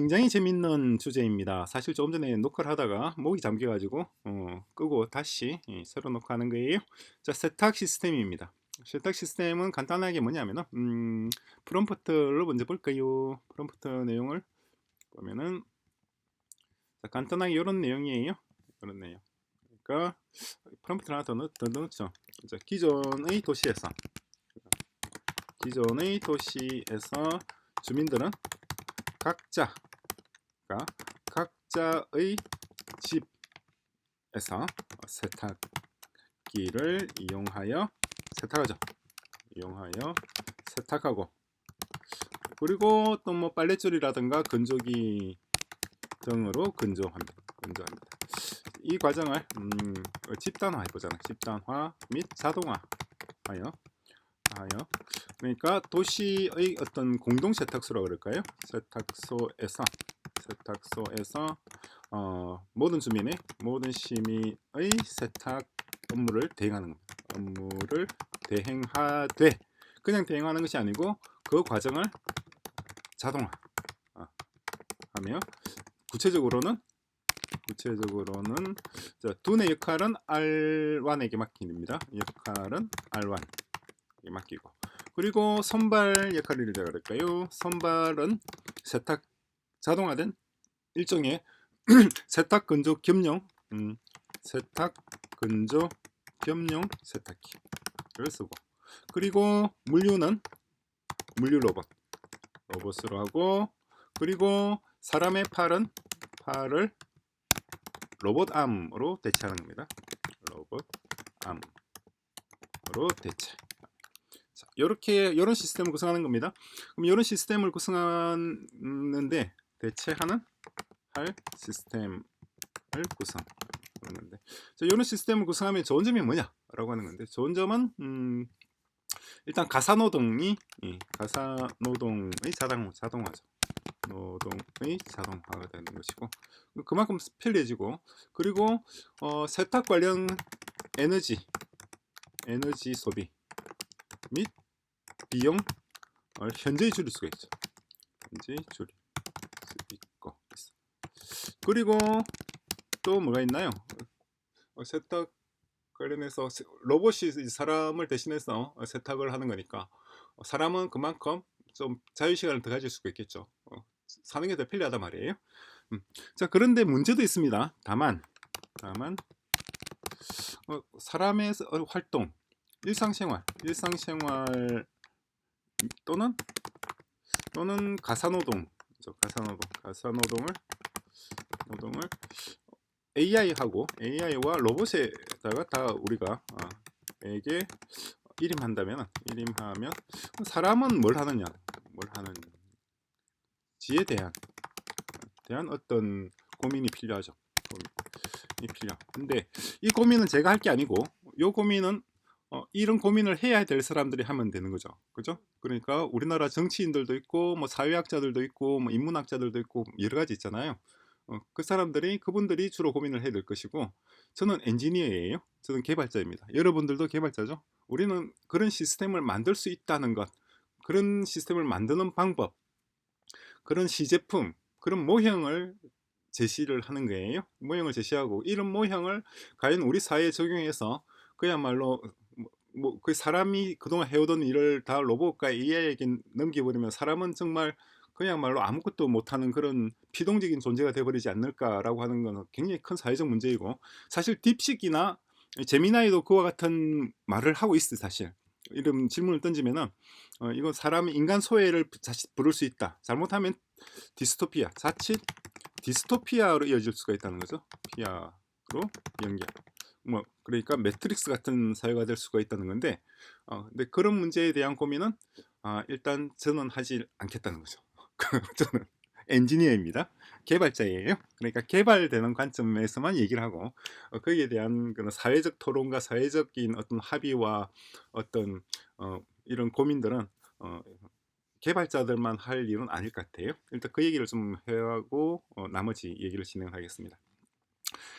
굉장히 재밌는 주제입니다. 사실 조금 전에 녹화를 하다가 목이 잠겨 가지고 끄고 다시 새로 녹화하는 거예요. 자, 세탁 시스템입니다. 세탁 시스템은 간단하게 뭐냐면은 프롬프트를 먼저 볼까요? 프롬프트 내용을 보면은 자, 간단하게 이런 내용이에요. 이런 내용. 그러니까 프롬프트를 하나 더 넣죠. 자, 기존의 도시에서 주민들은 각자가 각자의 집에서 세탁기를 이용하여 세탁하죠. 이용하여 세탁하고, 그리고 또 뭐 빨랫줄이라든가 건조기 등으로 건조합니다. 이 과정을 집단화 해보잖아요. 집단화 및 자동화하여 그러니까 도시의 어떤 공동 세탁소라고 그럴까요? 세탁소에서 모든 시민의 세탁 업무를 대행하는 겁니다. 업무를 대행하되, 그냥 대행하는 것이 아니고 그 과정을 자동화하며, 구체적으로는 두뇌 역할은 R1에게 맡깁니다. 역할은 R1에게 맡기고, 그리고 선발 역할을 할까요? 선발은 자동화된 일종의 세탁 건조 겸용 세탁기를 쓰고, 그리고 물류는 물류 로봇으로 하고, 그리고 사람의 팔을 로봇암으로 대체하는 겁니다. 로봇암으로 대체. 자, 이런 시스템을 구성하는 겁니다. 그럼 이런 시스템을 구성하는데 할 시스템을 구성하는데, 이런 시스템을 구성하면 좋은 점이 뭐냐라고 하는 건데, 좋은 점은 일단 가사노동의 자동화죠. 노동의 자동화가 되는 것이고, 그만큼 편리해지고, 그리고 세탁 관련 에너지 소비 및 비용을 현저히 줄일 수가 있죠. 그리고 또 뭐가 있나요? 세탁 관련해서 로봇이 사람을 대신해서 세탁을 하는 거니까 사람은 그만큼 좀 자유시간을 더 가질 수가 있겠죠. 사는 게 더 편리하단 말이에요. 자, 그런데 문제도 있습니다. 다만 사람의 활동, 일상생활 또는 가사노동을 AI와 로봇에다가 다 우리가 에게 일임하면 사람은 뭘 하는지에 대한 어떤 고민이 필요하죠. 근데 이 고민은 제가 할 게 아니고, 이 고민은 이런 고민을 해야 될 사람들이 하면 되는 거죠. 그죠? 그러니까 우리나라 정치인들도 있고, 뭐 사회학자들도 있고, 뭐 인문학자들도 있고, 여러 가지 있잖아요. 그분들이 주로 고민을 해야 될 것이고, 저는 엔지니어예요. 저는 개발자입니다. 여러분들도 개발자죠. 우리는 그런 시스템을 만들 수 있다는 것, 그런 시스템을 만드는 방법, 그런 시제품, 그런 모형을 제시를 하는 거예요. 모형을 제시하고, 이런 모형을 과연 우리 사회에 적용해서 그야말로 그 사람이 그동안 해오던 일을 다 로봇과 AI에게 넘겨버리면 사람은 정말 그야말로 아무것도 못하는 그런 피동적인 존재가 되어버리지 않을까라고 하는 건 굉장히 큰 사회적 문제이고, 사실 딥시크나 제미나이도 그와 같은 말을 하고 있어요. 사실 이런 질문을 던지면은 이건 사람이 인간 소외를 부를 수 있다. 잘못하면 자칫 디스토피아로 이어질 수가 있다는 거죠. 피아로 연결. 그러니까 매트릭스 같은 사회가 될 수가 있다는 건데, 근데 그런 문제에 대한 고민은 일단 저는 하지 않겠다는 거죠. 저는 엔지니어입니다. 개발자예요. 그러니까 개발되는 관점에서만 얘기를 하고, 거기에 대한 그런 사회적 토론과 사회적인 어떤 합의와 어떤 이런 고민들은 개발자들만 할 일은 아닐 것 같아요. 일단 그 얘기를 좀 하고 나머지 얘기를 진행하겠습니다.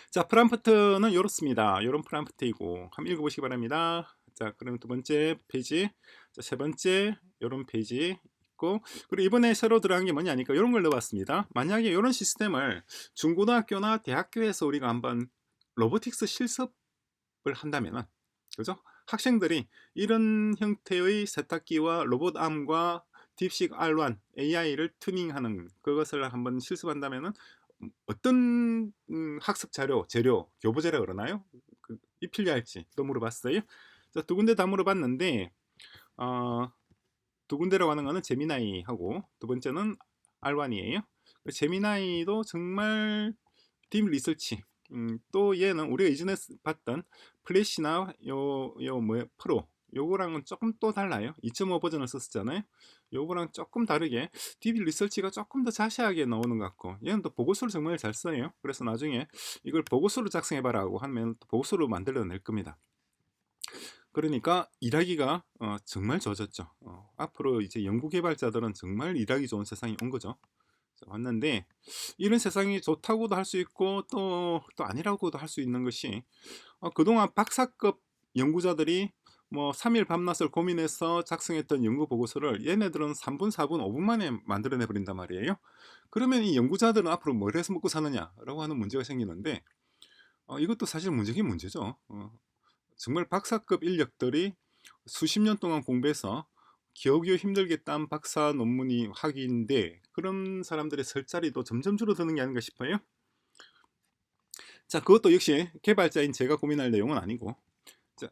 자, 프롬프트는 이렇습니다. 이런 프롬프트이고 한번 읽어보시기 바랍니다. 자, 그럼 두 번째 페이지, 자, 세 번째 이런 페이지 있고, 그리고 이번에 새로 들어간 게 뭐냐니까 이런 걸 넣어봤습니다. 만약에 이런 시스템을 중고등학교나 대학교에서 우리가 한번 로보틱스 실습을 한다면은, 그죠? 학생들이 이런 형태의 세탁기와 로봇암과 딥식 R1 AI를 튜닝하는 그것을 한번 실습한다면은 어떤 학습 자료, 재료, 교보제라 그러나요? 이 필요할지 또 물어봤어요. 자, 두 군데 다 물어봤는데 어, 두 군데라고 하는 거는 제미나이하고 두 번째는 R1이에요. 제미나이도 정말 딥 리서치. 또 얘는 우리가 이전에 봤던 플래시나 뭐 프로 요거랑은 조금 또 달라요. 2.5 버전을 썼었잖아요. 요거랑 조금 다르게 딥 리서치가 조금 더 자세하게 나오는 것 같고, 얘는 또 보고서를 정말 잘 써요. 그래서 나중에 이걸 보고서로 작성해봐라고 하면 또 보고서로 만들어낼 겁니다. 그러니까 일하기가 정말 좋아졌죠. 앞으로 이제 연구개발자들은 정말 일하기 좋은 세상이 온 거죠. 왔는데 이런 세상이 좋다고도 할 수 있고 또 아니라고도 할 수 있는 것이, 그동안 박사급 연구자들이 뭐 3일 밤낮을 고민해서 작성했던 연구 보고서를 얘네들은 3분, 4분, 5분 만에 만들어내 버린단 말이에요. 그러면 이 연구자들은 앞으로 뭘 해서 먹고 사느냐라고 하는 문제가 생기는데, 이것도 사실 문제긴 문제죠. 정말 박사급 인력들이 수십 년 동안 공부해서 겨우겨우 힘들게 딴 박사 논문이 학위인데 그런 사람들의 설 자리도 점점 줄어드는 게 아닌가 싶어요. 자, 그것도 역시 개발자인 제가 고민할 내용은 아니고, 자,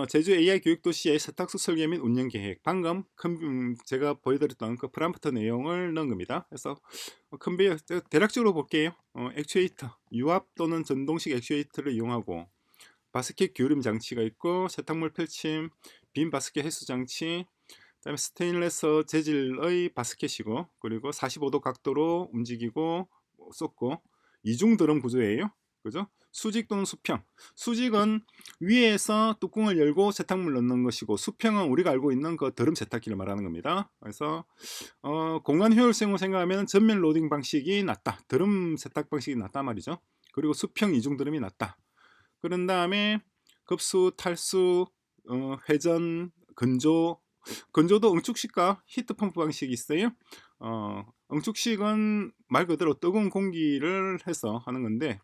제주 AI 교육도시의 세탁소 설계 및 운영 계획, 방금 제가 보여드렸던 그 프롬프트 내용을 넣은 겁니다. 그래서 컨베이어 대략적으로 볼게요. 액추에이터, 유압 또는 전동식 액추에이터를 이용하고 바스켓 기울임 장치가 있고, 세탁물 펼침, 빈 바스켓 해수 장치, 그다음에 스테인레스 재질의 바스켓이고, 그리고 45도 각도로 움직이고 쏟고, 이중 드럼 구조예요. 그죠? 수직 또는 수평. 수직은 위에서 뚜껑을 열고 세탁물 넣는 것이고, 수평은 우리가 알고 있는 그 드럼 세탁기를 말하는 겁니다. 그래서 공간 효율성을 생각하면 전면 로딩 방식이 낫다. 드럼 세탁 방식이 낫다 말이죠. 그리고 수평 이중 드럼이 낫다. 그런 다음에 급수, 탈수, 회전, 건조도 응축식과 히트펌프 방식이 있어요. 응축식은 말 그대로 뜨거운 공기를 해서 하는 건데,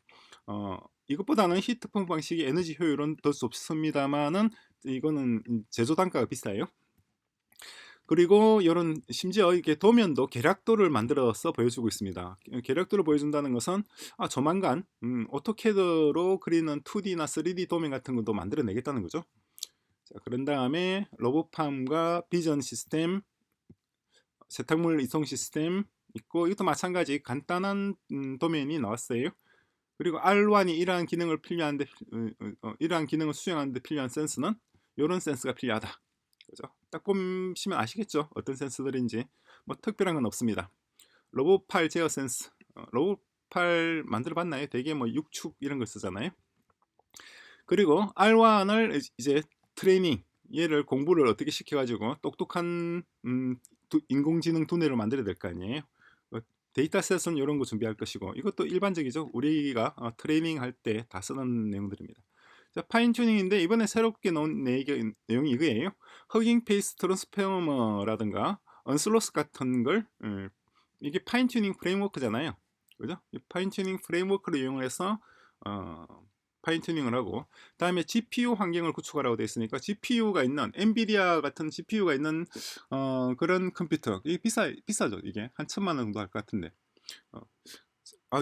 이것보다는 히트펌프 방식의 에너지 효율은 더 좋습니다만은 이거는 제조 단가가 비싸요. 그리고 이런 심지어 이게 도면도 계략도를 만들어서 보여주고 있습니다. 계략도를 보여준다는 것은 조만간 오토캐드로 그리는 2D나 3D 도면 같은 것도 만들어내겠다는 거죠. 자, 그런 다음에 로봇팜과 비전 시스템, 세탁물 이송 시스템 있고, 이것도 마찬가지 간단한 도면이 나왔어요. 그리고 R1이 이러한 기능을 이러한 기능을 수행하는데 필요한 센스는 이런 센스가 필요하다. 그죠? 딱 보시면 아시겠죠? 어떤 센서들인지. 뭐 특별한 건 없습니다. 로봇팔 제어 센스. 로봇팔 만들어 봤나요? 되게 뭐 육축 이런 걸 쓰잖아요. 그리고 R1을 이제 트레이닝, 얘를 공부를 어떻게 시켜가지고 똑똑한 인공지능 두뇌를 만들어야 될 거 아니에요. 데이터셋은 이런 거 준비할 것이고, 이것도 일반적이죠. 우리가 트레이닝 할 때 다 쓰는 내용들입니다. 자, 파인 튜닝인데 이번에 새롭게 나온 내용이 이거예요. 허깅 페이스 트랜스포머라든가 언슬로스 같은 걸, 이게 파인 튜닝 프레임워크잖아요. 그죠? 이 파인 튜닝 프레임워크를 이용해서 파인 튜닝을 하고, 다음에 GPU 환경을 구축하라고 되어 있으니까 GPU가 있는 엔비디아 같은 GPU가 있는 그런 컴퓨터, 이게 비싸죠. 이게 한 1,000만 원 정도 할 것 같은데,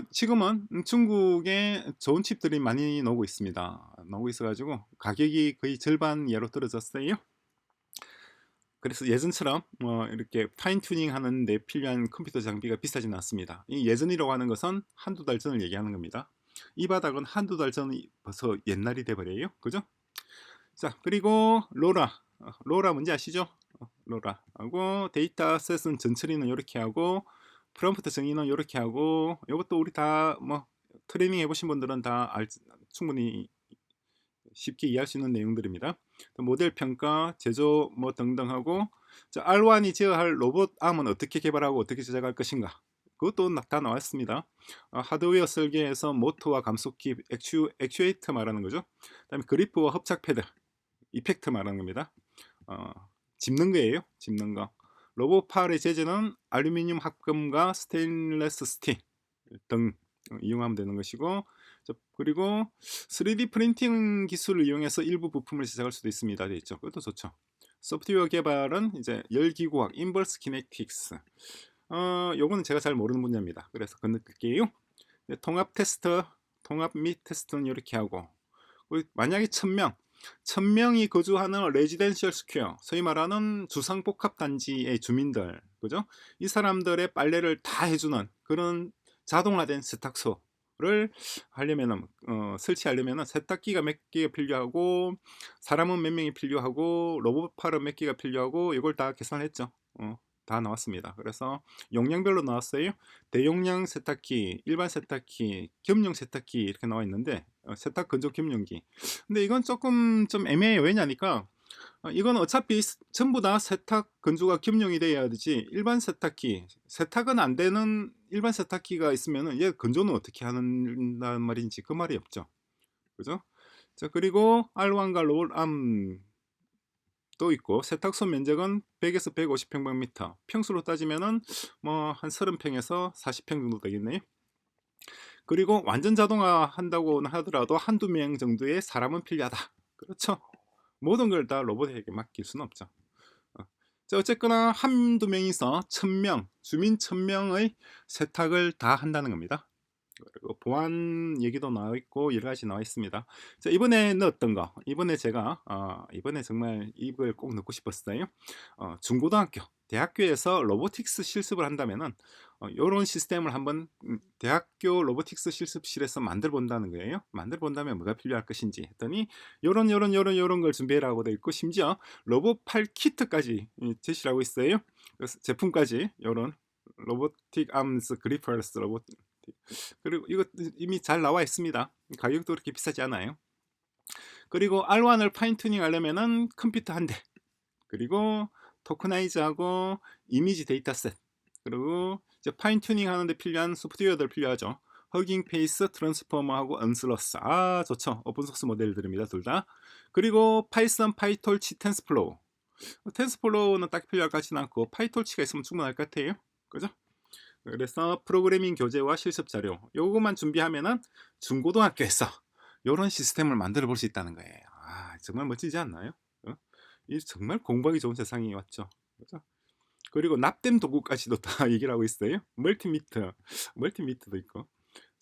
지금은 중국에 좋은 칩들이 많이 나오고 있습니다. 나오고 있어가지고 가격이 거의 절반 이하로 떨어졌어요. 그래서 예전처럼 이렇게 파인 튜닝 하는데 필요한 컴퓨터 장비가 비싸진 않습니다. 이 예전이라고 하는 것은 한두 달 전을 얘기하는 겁니다. 이 바닥은 한두 달 전이 벌써 옛날이 돼버려요. 그죠? 자, 그리고 로라 뭔지 아시죠? 로라 하고, 데이터셋은 전처리는 이렇게 하고, 프롬프트 정의는 이렇게 하고, 이것도 우리 다 뭐 트레이닝 해보신 분들은 다 충분히 쉽게 이해할 수 있는 내용들입니다. 모델 평가, 제조 뭐 등등 하고, 자, R1이 제어할 로봇 암은 어떻게 개발하고 어떻게 제작할 것인가, 그것도 다 나왔습니다. 하드웨어 설계에서 모터와 감속기, 액추에이터 말하는 거죠. 그다음에 그리프와 협착 패드, 이펙트 말하는 겁니다. 짚는 거예요. 짚는 거. 로봇팔의 재질은 알루미늄 합금과 스테인리스 스틸 등 이용하면 되는 것이고, 그리고 3D 프린팅 기술을 이용해서 일부 부품을 제작할 수도 있습니다. 되어 있죠. 그것도 좋죠. 소프트웨어 개발은 이제 열기구학, 인버스 키네틱스. 요거는 제가 잘 모르는 분야입니다. 그래서 건너뛸게요. 통합 테스트, 통합 및 테스트는 이렇게 하고, 만약에 1000명이 거주하는 레지덴셜 스퀘어, 소위 말하는 주상복합단지의 주민들, 그죠? 이 사람들의 빨래를 다 해주는 그런 자동화된 세탁소를 하려면은, 설치하려면은 세탁기가 몇 개가 필요하고, 사람은 몇 명이 필요하고, 로봇팔은 몇 개가 필요하고, 이걸 다 계산했죠. 다 나왔습니다. 그래서 용량별로 나왔어요. 대용량 세탁기, 일반 세탁기, 겸용 세탁기 이렇게 나와 있는데, 세탁 건조 겸용기. 근데 이건 조금 좀 애매해요. 왜냐니까 이건 어차피 전부 다 세탁 건조가 겸용이 돼야 되지, 일반 세탁기, 세탁은 안 되는 일반 세탁기가 있으면은 얘 건조는 어떻게 하는단 말인지 그 말이 없죠. 그죠? 자, 그리고 R1과 롤암 또 있고, 세탁소 면적은 100에서 150평방미터, 평수로 따지면은 뭐 한 30평에서 40평 정도 되겠네요. 그리고 완전 자동화 한다고 하더라도 한두 명 정도의 사람은 필요하다. 그렇죠? 모든 걸 다 로봇에게 맡길 수는 없죠. 자, 어쨌거나 한두 명이서 1000명, 주민 1000명의 세탁을 다 한다는 겁니다. 그리고 보안 얘기도 나와 있고 여러 가지 나와 있습니다. 자, 이번에 넣었던 거, 이번에 제가 이번에 정말 이걸 꼭 넣고 싶었어요. 중고등학교, 대학교에서 로보틱스 실습을 한다면은 이런 시스템을 한번 대학교 로보틱스 실습실에서 만들어 본다는 거예요. 만들어 본다면 뭐가 필요할 것인지 했더니 요런 걸 준비해라고 되어 있고, 심지어 로봇팔 키트까지 제시를 하고 있어요. 그래서 제품까지 요런 로보틱 암스 그리퍼스 로봇, 그리고 이거 이미 잘 나와 있습니다. 가격도 그렇게 비싸지 않아요. 그리고 R1을 파인 튜닝 하려면은 컴퓨터 한 대, 그리고 토크나이즈하고 이미지 데이터셋, 그리고 이제 파인 튜닝 하는데 필요한 소프트웨어들 필요하죠. 허깅 페이스, 트랜스포머하고 언슬러스. 좋죠. 오픈소스 모델들입니다, 둘 다. 그리고 파이썬, 파이톨치, 텐스플로우. 텐스플로우는 딱 필요할 것 같지는 않고 파이톨치가 있으면 충분할 것 같아요. 그죠? 그래서 프로그래밍 교재와 실습 자료 요것만 준비하면은 중고등학교에서 이런 시스템을 만들어 볼 수 있다는 거예요. 정말 멋지지 않나요? 이 정말 공부하기 좋은 세상이 왔죠. 그렇죠? 그리고 납땜 도구까지도 다 얘기를 하고 있어요. 멀티미터도 있고.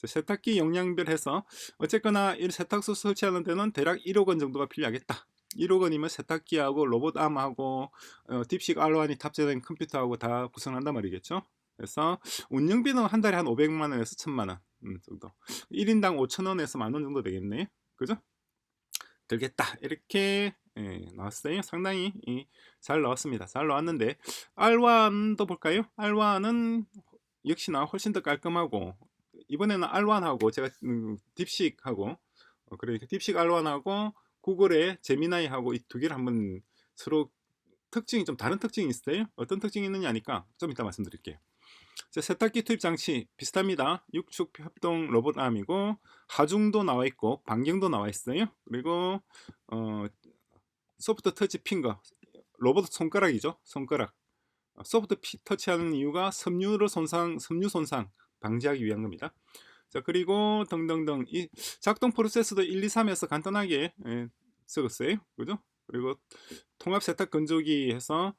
세탁기 용량별 해서 어쨌거나 이 세탁소 설치하는 데는 대략 1억 원 정도가 필요하겠다. 1억 원이면 세탁기하고 로봇암하고 딥식 R1이 탑재된 컴퓨터하고 다 구성한단 말이겠죠. 그래서 운영비는 한 달에 한 500만 원에서 1000만 원 정도. 1인당 5,000원에서 10,000원 정도 되겠네요. 그죠? 들겠다. 이렇게 나왔어요. 상당히 잘 나왔습니다. 잘 나왔는데 R1도 볼까요? R1은 역시나 훨씬 더 깔끔하고, 이번에는 R1하고 제가 딥식하고 그러니까 딥식 R1하고 구글의 제미나이하고 이 두 개를 한번 서로 특징이 좀 다른 특징이 있어요. 어떤 특징이 있느냐니까 좀 이따 말씀드릴게요. 세탁기 투입 장치 비슷합니다. 6축 협동 로봇암이고 하중도 나와 있고 반경도 나와 있어요. 그리고 소프트 터치 핑거, 로봇 손가락이죠. 손가락. 소프트 터치하는 이유가 섬유 손상 방지하기 위한 겁니다. 자, 그리고 등등등 이 작동 프로세스도 1, 2, 3에서 간단하게 적었어요. 그죠? 그리고 통합 세탁 건조기 해서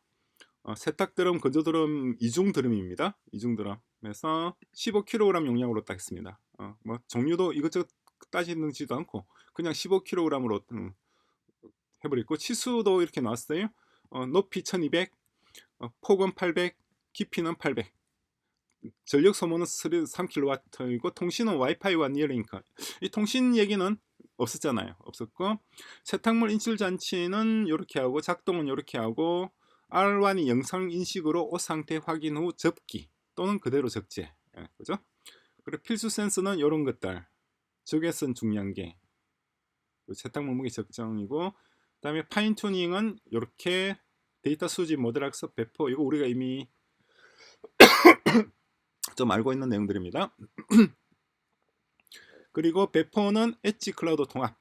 세탁드럼, 건조드럼 이중드럼입니다. 이중드럼에서 15kg 용량으로 딱 했습니다. 뭐 종류도 이것저것 따지지도 않고 그냥 15kg으로 해버리고, 치수도 이렇게 나왔어요. 높이 1200, 폭은 800, 깊이는 800. 전력 소모는 3kW이고 통신은 와이파이와 니어링크. 이 통신 얘기는 없었잖아요. 없었고, 세탁물 인출 장치는 이렇게 하고 작동은 이렇게 하고, R1이 영상 인식으로 옷 상태 확인 후 접기 또는 그대로 적재. 그죠? 그리고 필수 센서는 이런 것들. 적외선 중량계, 세탁물 무게 측정이고, 그다음에 파인 튜닝은 이렇게 데이터 수집, 모델 학습, 배포. 이거 우리가 이미 좀 알고 있는 내용들입니다. 그리고 배포는 엣지 클라우드 통합,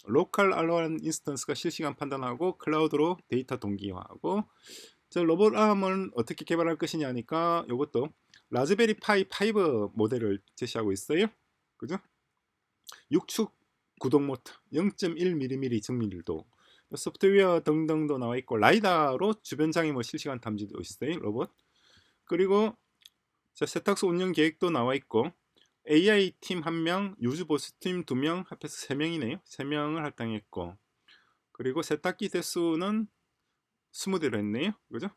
로컬 R1 인스턴스가 실시간 판단하고 클라우드로 데이터 동기화하고, 자, 로봇 아음은 어떻게 개발할 것이냐 하니까 이것도 라즈베리 파이 5 모델을 제시하고 있어요. 그죠? 6축 구동 모터 0.1mm 정밀도, 소프트웨어 등등도 나와 있고, 라이다로 주변 장애물 실시간 탐지도 있어요, 로봇. 그리고 자, 세탁소 운영 계획도 나와 있고, AI 팀 1명, 유즈보스 팀 2명, 합해서 3명이네요. 3명을 할당했고, 그리고 세탁기 대수는 20대로 했네요. 그죠?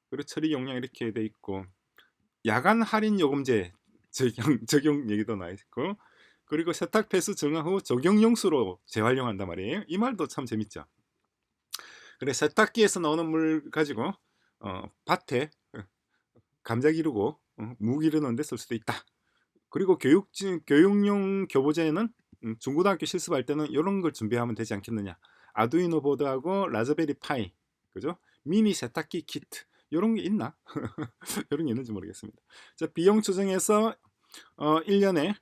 그리고 처리 용량 이렇게 돼 있고, 야간 할인 요금제 적용 얘기도 나와 있고, 그리고 세탁 패스 정화 후 적용용수로 재활용한단 말이에요. 이 말도 참 재밌죠. 그래, 세탁기에서 나오는 물 가지고 밭에 감자 기르고 무 기르는 데 쓸 수도 있다. 그리고 교육용 교보제는 중고등학교 실습할 때는 이런 걸 준비하면 되지 않겠느냐. 아두이노 보드하고 라즈베리 파이, 그죠? 미니 세탁기 키트, 이런 게 있나? 이런 게 있는지 모르겠습니다. 자, 비용 추정해서 1년에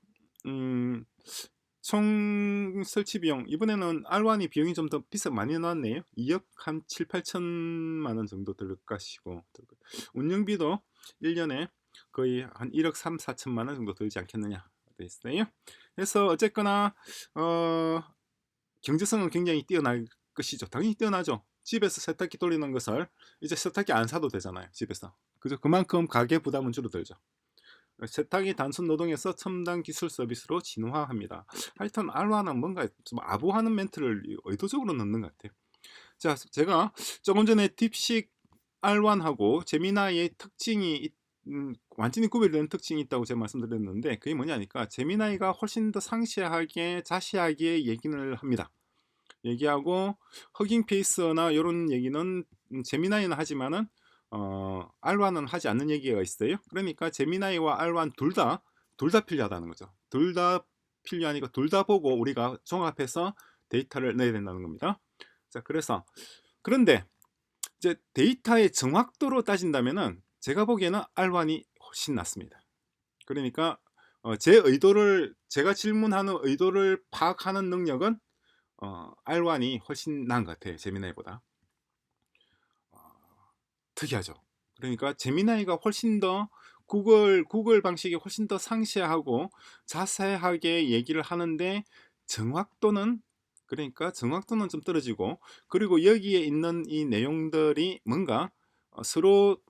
총 설치 비용, 이번에는 R1이 비용이 좀 더 많이 나왔네요. 2억 한 7, 8천만 원 정도 들 것이고, 운영비도 1년에 거의 한 1억 3, 4천만 원 정도 들지 않겠느냐 돼 있어요. 그래서 어쨌거나 경제성은 굉장히 뛰어날 것이죠. 당연히 뛰어나죠. 집에서 세탁기 돌리는 것을 이제 세탁기 안 사도 되잖아요, 집에서. 그죠? 그만큼 가계 부담은 줄어들죠. 세탁이 단순 노동에서 첨단 기술 서비스로 진화합니다. 하여튼 R1은 뭔가 좀 아부하는 멘트를 의도적으로 넣는 것 같아요. 자, 제가 조금 전에 딥식 R1하고 제미나이의 특징이 완전히 구별되는 특징이 있다고 제가 말씀드렸는데, 그게 뭐냐니까 제미나이가 훨씬 더 상세하게 자세하게 얘기를 합니다. 얘기하고, 허깅 페이스나 이런 얘기는 제미나이는 하지만은 R1은 하지 않는 얘기가 있어요. 그러니까 제미나이와 R1 둘 다 필요하다는 거죠. 둘 다 필요하니까 둘 다 보고 우리가 종합해서 데이터를 내야 된다는 겁니다. 자, 그런데 이제 데이터의 정확도로 따진다면은 제가 보기에는 R1이 훨씬 낫습니다. 그러니까 제가 질문하는 의도를 파악하는 능력은 R1이 훨씬 나은 것 같아요, 제미나이보다. 특이하죠. 그러니까 제미나이가 훨씬 더 구글 방식이 훨씬 더 상세하고 자세하게 얘기를 하는데, 정확도는 좀 떨어지고, 그리고 여기에 있는 이 내용들이 뭔가 서로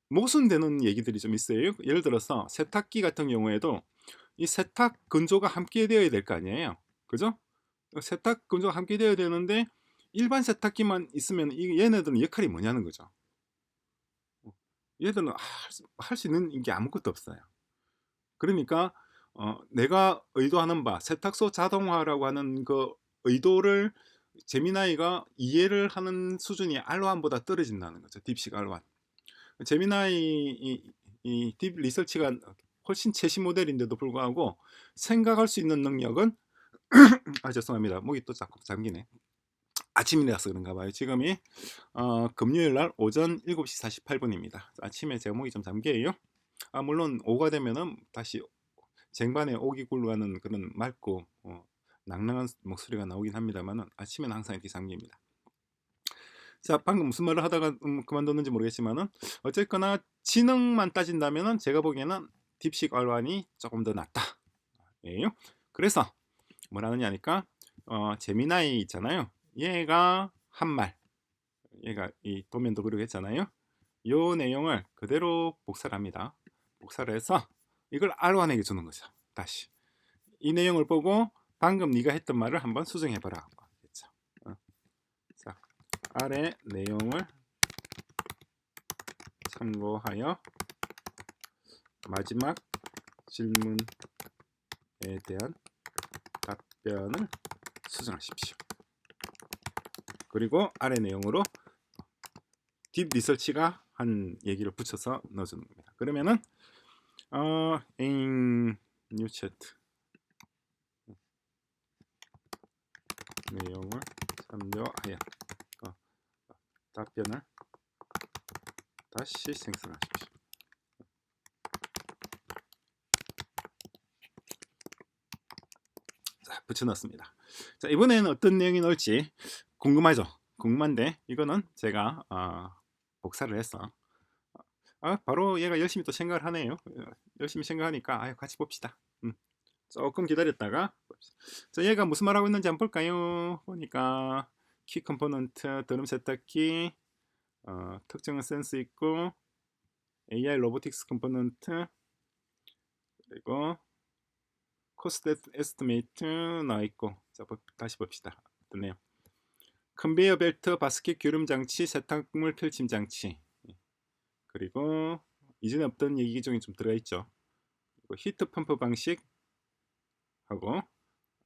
모순되는 얘기들이 좀 있어요. 예를 들어서 세탁기 같은 경우에도 이 세탁 건조가 함께 되어야 될 거 아니에요. 그죠? 세탁 건조가 함께 되어야 되는데 일반 세탁기만 있으면 얘네들은 역할이 뭐냐는 거죠. 얘들은 할 수 있는 게 아무것도 없어요. 그러니까 내가 의도하는 바, 세탁소 자동화라고 하는 그 의도를 제미나이가 이해를 하는 수준이 R1보다 떨어진다는 거죠. 딥식 R1. 제미나이 딥 리서치가 훨씬 최신 모델인데도 불구하고 생각할 수 있는 능력은 죄송합니다. 목이 또 자꾸 잠기네. 아침이라서 그런가 봐요. 지금이 금요일 날 오전 7시 48분입니다. 아침에 제 목이 좀 잠겨요. 물론 오후가 되면은 다시 쟁반에 오기 굴러가는 그런 맑고 낭낭한 목소리가 나오긴 합니다만, 아침에는 항상 이렇게 잠깁니다. 자, 방금 무슨 말을 하다가 그만뒀는지 모르겠지만은, 어쨌거나 지능만 따진다면은 제가 보기에는 딥식 R1이 조금 더 낫다. 예요. 그래서 뭐라느냐 하니까 제미나이 있잖아요. 얘가 한 말, 얘가 이 도면도 그리고 했잖아요. 요 내용을 그대로 복사를 합니다. 복사를 해서 이걸 R1에게 주는 거죠. 다시 이 내용을 보고 방금 네가 했던 말을 한번 수정해봐라. 그렇죠? 자, 아래 내용을 참고하여 마지막 질문에 대한 답변을 수정하십시오. 그리고 아래 내용으로 딥 리서치가 한 얘기를 붙여서 넣어주는 겁니다. 그러면은 뉴 채트 내용을 참조하여 답변을 다시 생성하십시오. 자, 붙여놨습니다. 자, 이번에는 어떤 내용이 나올지 궁금하죠? 궁금한데 이거는 제가 복사를 했어. 바로 얘가 열심히 또 생각을 하네요. 열심히 생각하니까 같이 봅시다. 조금 기다렸다가 자, 얘가 무슨 말하고 있는지 한번 볼까요? 보니까 키 컴포넌트, 드럼 세탁기, 특정한 센스 있고 AI 로보틱스 컴포넌트, 그리고 코스트 에스티메이트 나와 있고, 자, 다시 봅시다. 어떠네요? 컨베이어 벨트, 바스켓 기름 장치, 세탁물 펼침 장치, 그리고 이전에 없던 얘기 중에 좀 들어가 있죠. 그리고 히트 펌프 방식 하고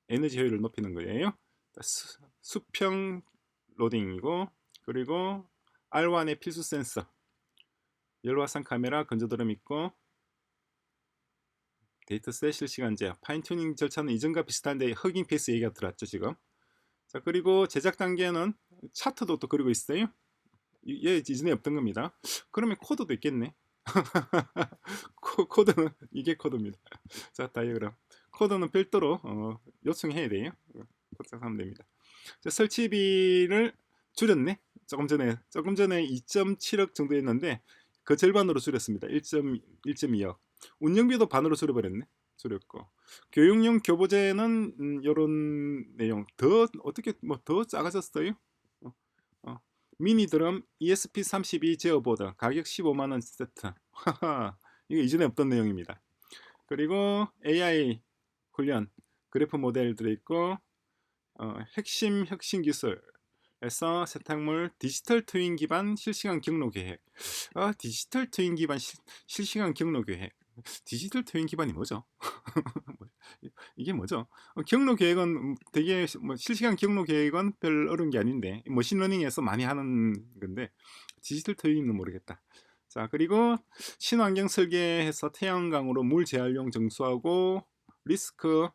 에너지 효율을 높이는 거예요. 수평 로딩이고, 그리고 R1의 필수 센서, 열화상 카메라, 건조드럼 있고, 데이터셋 실시간 제어, 파인튜닝 절차는 이전과 비슷한데 허깅 페이스 얘기가 들어왔죠 지금. 자, 그리고 제작 단계는 차트도 또 그리고 있어요. 얘 이전에 없던 겁니다. 그러면 코드도 있겠네. 코드는 이게 코드입니다. 자, 다이어그램. 코드는 별도로 요청해야 돼요. 포착하면 됩니다. 자, 설치비를 줄였네. 조금 전에 2.7억 정도였는데 그 절반으로 줄였습니다. 1.2억. 운영비도 반으로 줄였고, 교육용 교보제는 이런 내용 더 어떻게 뭐 더 작아졌어요. 미니 드럼 ESP32 제어보드 가격 15만원 세트. 이거 이전에 없던 내용입니다. 그리고 AI 훈련 그래프 모델 들어있고, 핵심 혁신 기술에서 세탁물 디지털 트윈 기반 실시간 경로 계획. 디지털 트윈 기반 실시간 경로 계획. 디지털 트윈 기반이 뭐죠? 이게 뭐죠? 경로 계획은 되게 실시간 경로 계획은 별 어려운 게 아닌데 머신러닝에서 많이 하는 건데 디지털 트윈은 모르겠다. 자, 그리고 친환경 설계해서 태양광으로 물 재활용 정수하고 리스크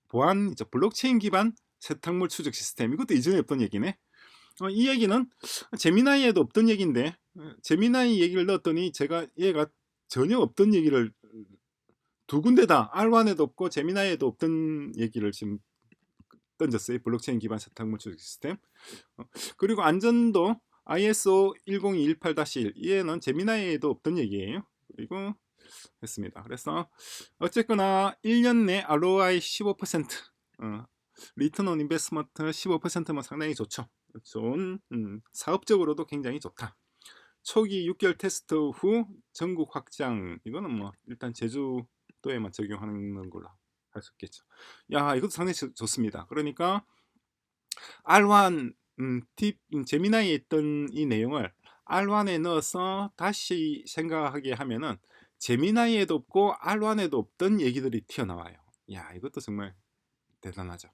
보안, 블록체인 기반 세탁물 추적 시스템. 이것도 이전에 없던 얘기네. 이 얘기는 제미나이에도 없던 얘기인데 제미나이 얘기를 넣었더니 얘가 전혀 없던 얘기를 두 군데다 R1에도 없고 제미나이에도 없던 얘기를 지금 던졌어요. 블록체인 기반 세탁물 추적 시스템. 그리고 안전도 ISO 10218-1 얘는 제미나이에도 없던 얘기예요. 그리고 했습니다. 그래서 어쨌거나 1년 내 ROI 15%, 리턴 온 인베스트먼트 15%면 상당히 좋죠. 좋은, 사업적으로도 굉장히 좋다. 초기 6개월 테스트 후 전국 확장. 이거는 뭐 일단 제주도에만 적용하는 걸로 할 수 있겠죠. 야, 이것도 상당히 좋습니다. 그러니까 R1 제미나이에 있던 이 내용을 R1에 넣어서 다시 생각하게 하면은 제미나이에도 없고 R1에도 없던 얘기들이 튀어나와요. 야, 이것도 정말 대단하죠.